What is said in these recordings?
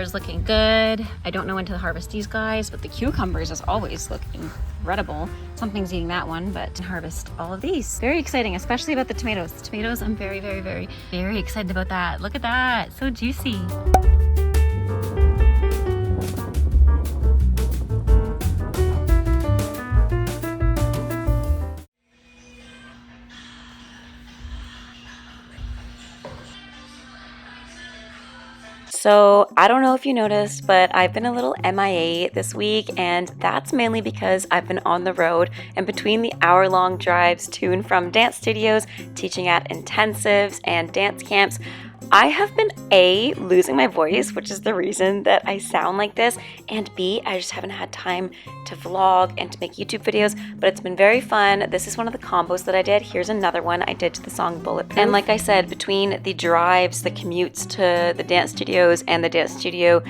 is looking good. I don't know when to harvest these guys, but the cucumbers is always look incredible. Something's eating that one, but harvest all of these. Very exciting, especially about the tomatoes. The tomatoes, I'm very, very, very, very excited about that. Look at that, so juicy. So I don't know if you noticed, but I've been a little MIA this week, and that's mainly because I've been on the road and between the hour-long drives to and from dance studios, teaching at intensives and dance camps, I have been A, losing my voice, which is the reason that I sound like this, and B, I just haven't had time to vlog and to make YouTube videos, but it's been very fun. This is one of the combos that I did. Here's another one I did to the song Bulletproof. And like I said, between the drives, the commutes to the dance studios and the dance studio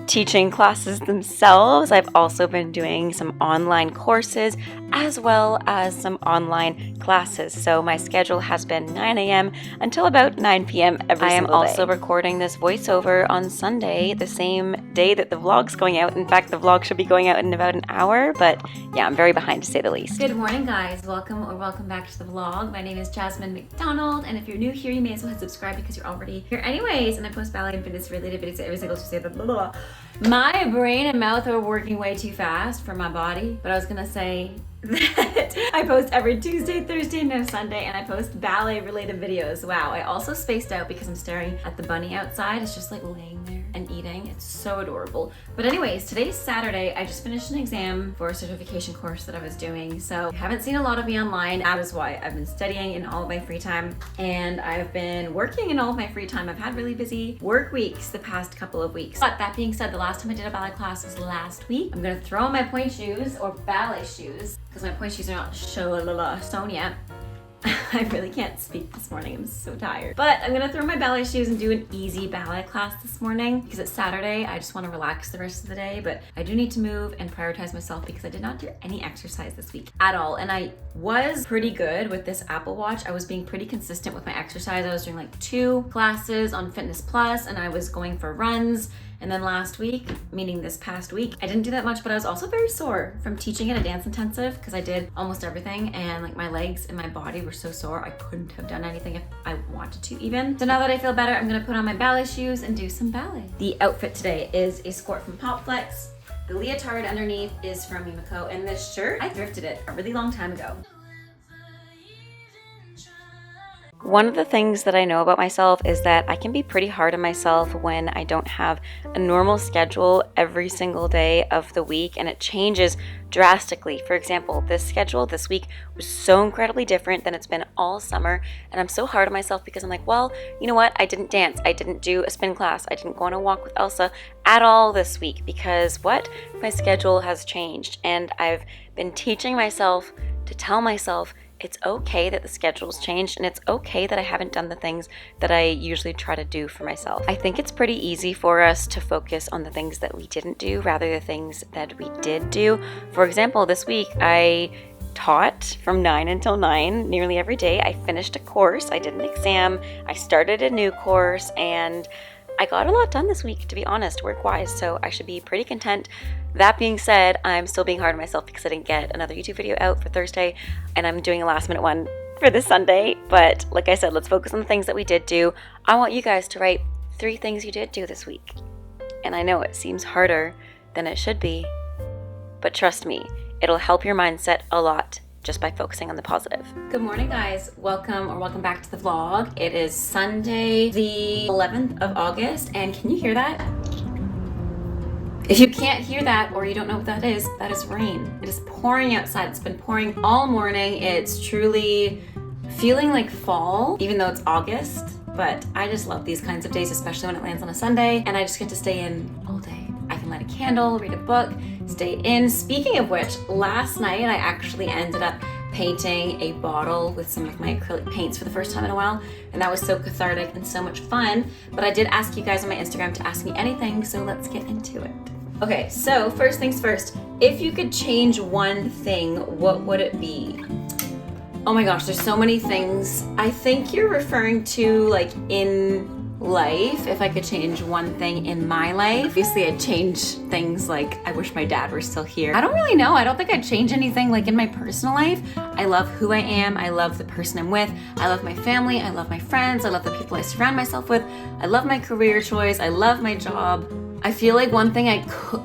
teaching classes themselves, I've also been doing some online courses as well as some online classes. So my schedule has been 9 a.m. until about 9 p.m. every single day. I am also recording this voiceover on Sunday, the same day that the vlog's going out. In fact, the vlog should be going out in about an hour, but yeah, I'm very behind to say the least. Good morning, guys. Welcome back to the vlog. My name is Jasmine McDonald, and if you're new here, you may as well hit subscribe because you're already here anyways, and I post ballet and fitness related videos every single Tuesday. Blah, blah, blah. My brain and mouth are working way too fast for my body, but I was gonna say that I post every Tuesday, Thursday, and no Sunday, and I post ballet related videos. Wow, I also spaced out because I'm staring at the bunny outside. It's just like laying there and eating. It's so adorable. But anyways, today's Saturday. I just finished an exam for a certification course that I was doing. So you haven't seen a lot of me online. That is why I've been studying in all of my free time, and I've been working in all of my free time. I've had really busy work weeks the past couple of weeks. But that being said, the last time I did a ballet class was last week. I'm gonna throw on my pointe shoes or ballet shoes because my pointe shoes are not sewn yet. I really can't speak this morning, I'm so tired. But I'm gonna throw my ballet shoes and do an easy ballet class this morning because it's Saturday. I just wanna relax the rest of the day, but I do need to move and prioritize myself because I did not do any exercise this week at all. And I was pretty good with this Apple Watch. I was being pretty consistent with my exercise. I was doing like 2 classes on Fitness Plus, and I was going for runs. And then last week, meaning this past week, I didn't do that much, but I was also very sore from teaching at a dance intensive because I did almost everything, and like my legs and my body were so sore I couldn't have done anything if I wanted to even. So now that I feel better, I'm gonna put on my ballet shoes and do some ballet. The outfit today is a skirt from Popflex. The leotard underneath is from Mimiko, and this shirt, I thrifted it a really long time ago. One of the things that I know about myself is that I can be pretty hard on myself when I don't have a normal schedule every single day of the week, and it changes drastically. For example, this schedule this week was so incredibly different than it's been all summer, and I'm so hard on myself because I'm like, well, you know what? I didn't dance. I didn't do a spin class. I didn't go on a walk with Elsa at all this week because what? My schedule has changed, and I've been teaching myself to tell myself it's okay that the schedule's changed, and it's okay that I haven't done the things that I usually try to do for myself. I think it's pretty easy for us to focus on the things that we didn't do rather than the things that we did do. For example, this week I taught from 9 until 9 nearly every day. I finished a course, I did an exam, I started a new course, and I got a lot done this week, to be honest, work-wise, so I should be pretty content. That being said, I'm still being hard on myself because I didn't get another YouTube video out for Thursday, and I'm doing a last-minute one for this Sunday. But like I said, let's focus on the things that we did do. I want you guys to write 3 things you did do this week. And I know it seems harder than it should be, but trust me, it'll help your mindset a lot just by focusing on the positive. Good morning, guys. Welcome back to the vlog. It is Sunday, the 11th of August, and can you hear that? If you can't hear that or you don't know what that is rain. It is pouring outside. It's been pouring all morning. It's truly feeling like fall, even though it's August, but I just love these kinds of days, especially when it lands on a Sunday, and I just get to stay in all day. I can light a candle, read a book, stay in. Speaking of which, last night I actually ended up painting a bottle with some of my acrylic paints for the first time in a while, and that was so cathartic and so much fun. But I did ask you guys on my Instagram to ask me anything, so let's get into it. Okay, so first things first, if you could change one thing, what would it be? Oh my gosh, there's so many things. I think you're referring to like in life, if I could change one thing in my life, obviously I'd change things like I wish my dad were still here. I don't really know. I don't think I'd change anything like in my personal life. I love who I am. I love the person I'm with. I love my family. I love my friends. I love the people I surround myself with. I love my career choice. I love my job. I feel like one thing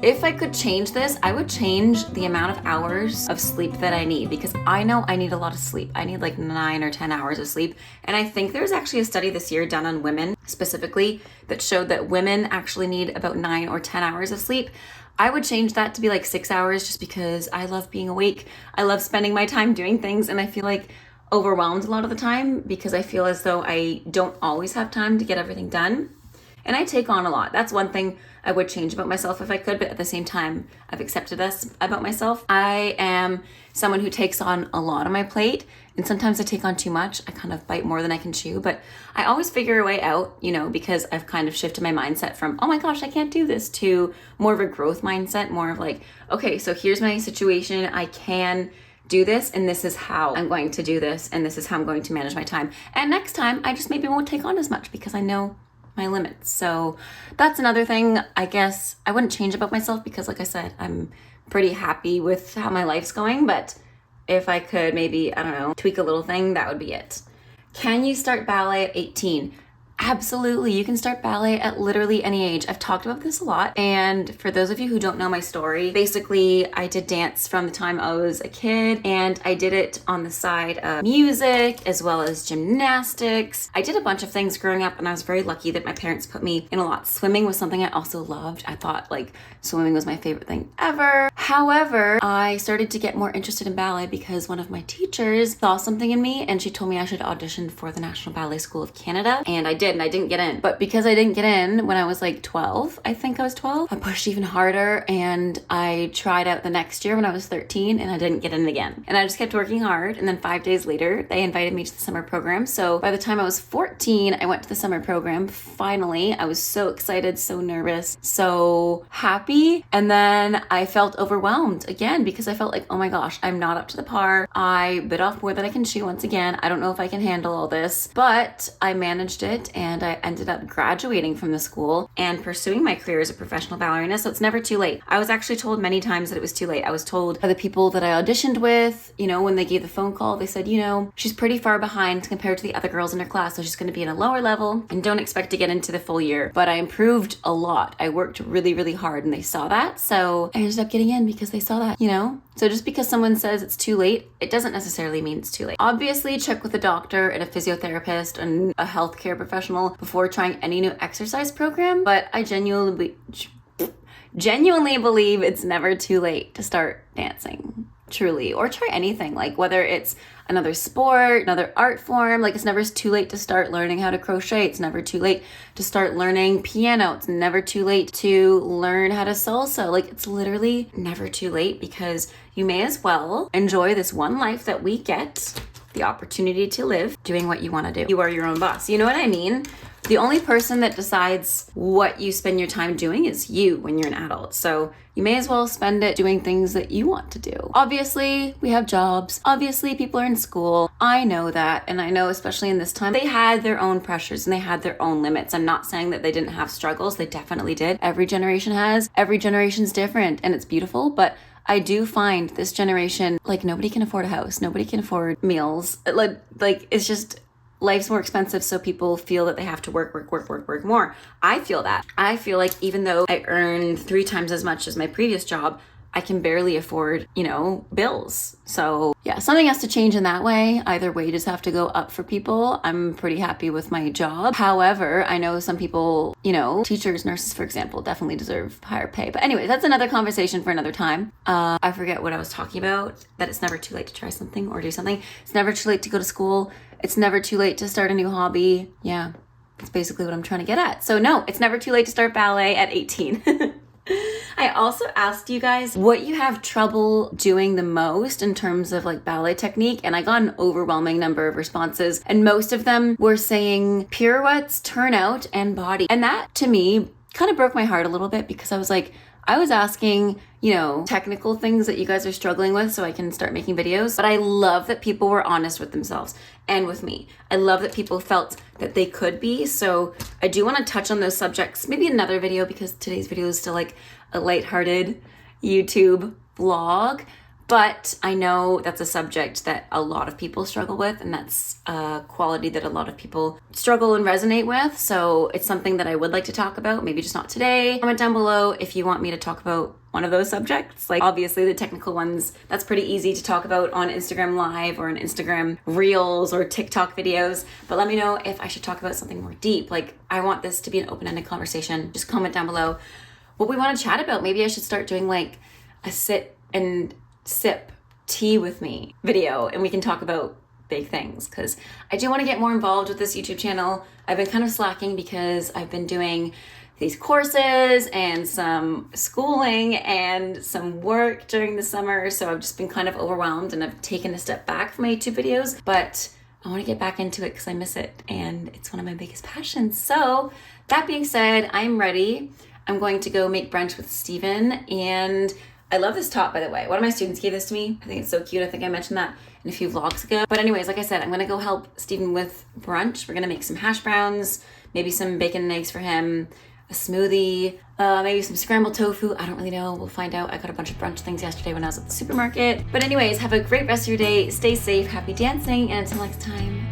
if I could change this, I would change the amount of hours of sleep that I need, because I know I need a lot of sleep. I need like 9 or 10 hours of sleep. And I think there's actually a study this year done on women specifically that showed that women actually need about 9 or 10 hours of sleep. I would change that to be like 6 hours, just because I love being awake. I love spending my time doing things, and I feel like overwhelmed a lot of the time because I feel as though I don't always have time to get everything done. And I take on a lot. That's one thing I would change about myself if I could, but at the same time, I've accepted this about myself. I am someone who takes on a lot on my plate, and sometimes I take on too much. I kind of bite more than I can chew, but I always figure a way out, because I've kind of shifted my mindset from, oh my gosh, I can't do this, to more of a growth mindset, more of like, okay, so here's my situation. I can do this, and this is how I'm going to do this, and this is how I'm going to manage my time. And next time, I just maybe won't take on as much because I know my limits. So that's another thing I guess I wouldn't change about myself, because like I said, I'm pretty happy with how my life's going. But if I could maybe, I don't know, tweak a little thing, that would be it. Can you start ballet at 18? Absolutely. You can start ballet at literally any age. I've talked about this a lot. And for those of you who don't know my story, basically I did dance from the time I was a kid, and I did it on the side of music as well as gymnastics. I did a bunch of things growing up, and I was very lucky that my parents put me in a lot. Swimming was something I also loved. I thought like swimming was my favorite thing ever. However, I started to get more interested in ballet because one of my teachers saw something in me, and she told me I should audition for the National Ballet School of Canada. And I did, and I didn't get in. But because I didn't get in when I was like 12, I think I was 12, I pushed even harder, and I tried out the next year when I was 13, and I didn't get in again. And I just kept working hard, and then 5 days later, they invited me to the summer program. So by the time I was 14, I went to the summer program. Finally, I was so excited, so nervous, so happy. And then I felt overwhelmed again, because I felt like, oh my gosh, I'm not up to the par. I bit off more than I can chew once again. I don't know if I can handle all this, but I managed it, and I ended up graduating from the school and pursuing my career as a professional ballerina. So it's never too late. I was actually told many times that it was too late. I was told by the people that I auditioned with, when they gave the phone call, they said, she's pretty far behind compared to the other girls in her class, so she's going to be in a lower level and don't expect to get into the full year. But I improved a lot. I worked really, really hard, and they saw that. So I ended up getting in because they saw that, So just because someone says it's too late, it doesn't necessarily mean it's too late. Obviously, check with a doctor and a physiotherapist and a healthcare professional before trying any new exercise program. But I genuinely believe it's never too late to start dancing, truly, or try anything, like whether it's another sport, another art form. Like, it's never too late to start learning how to crochet. It's never too late to start learning piano. It's never too late to learn how to salsa. Like, it's literally never too late, because you may as well enjoy this one life that we get the opportunity to live doing what you want to do. You are your own boss. You know what I mean? The only person that decides what you spend your time doing is you when you're an adult. So you may as well spend it doing things that you want to do. Obviously, we have jobs. Obviously, people are in school. I know that. And I know, especially in this time, they had their own pressures and they had their own limits. I'm not saying that they didn't have struggles. They definitely did. Every generation has. Every generation's different, and it's beautiful. But I do find this generation, like, nobody can afford a house. Nobody can afford meals. Like it's just, life's more expensive, so people feel that they have to work more. I feel that. I feel like even though I earn 3 times as much as my previous job, I can barely afford, bills. So yeah, something has to change in that way. Either wages have to go up for people. I'm pretty happy with my job. However, I know some people, teachers, nurses, for example, definitely deserve higher pay. But anyway, that's another conversation for another time. I forget what I was talking about, that it's never too late to try something or do something. It's never too late to go to school. It's never too late to start a new hobby. Yeah, that's basically what I'm trying to get at. So no, it's never too late to start ballet at 18. I also asked you guys what you have trouble doing the most in terms of like ballet technique, and I got an overwhelming number of responses, and most of them were saying pirouettes, turnout, and body. And that to me kind of broke my heart a little bit because I was like, I was asking, you know, technical things that you guys are struggling with so I can start making videos. But I love that people were honest with themselves and with me. I love that people felt that they could be. So I do want to touch on those subjects, maybe another video, because today's video is still like a lighthearted YouTube vlog. But I know that's a subject that a lot of people struggle with, and that's a quality that a lot of people struggle and resonate with. So it's something that I would like to talk about, maybe just not today. Comment down below if you want me to talk about one of those subjects. Like obviously the technical ones, that's pretty easy to talk about on Instagram Live or on Instagram Reels or TikTok videos. But let me know if I should talk about something more deep. Like I want this to be an open-ended conversation. Just comment down below what we want to chat about. Maybe I should start doing like a sit and sip tea with me video, and we can talk about big things, because I do want to get more involved with this YouTube channel. I've been kind of slacking because I've been doing these courses and some schooling and some work during the summer, so I've just been kind of overwhelmed and I've taken a step back from my YouTube videos, but I want to get back into it because I miss it and it's one of my biggest passions. So that being said, I'm ready. I'm going to go make brunch with Steven, and I love this top, by the way. One of my students gave this to me. I think it's so cute. I think I mentioned that in a few vlogs ago. But anyways, like I said, I'm gonna go help Steven with brunch. We're gonna make some hash browns, maybe some bacon and eggs for him, a smoothie, maybe some scrambled tofu. I don't really know. We'll find out. I got a bunch of brunch things yesterday when I was at the supermarket. But anyways, have a great rest of your day. Stay safe, happy dancing, and until next time,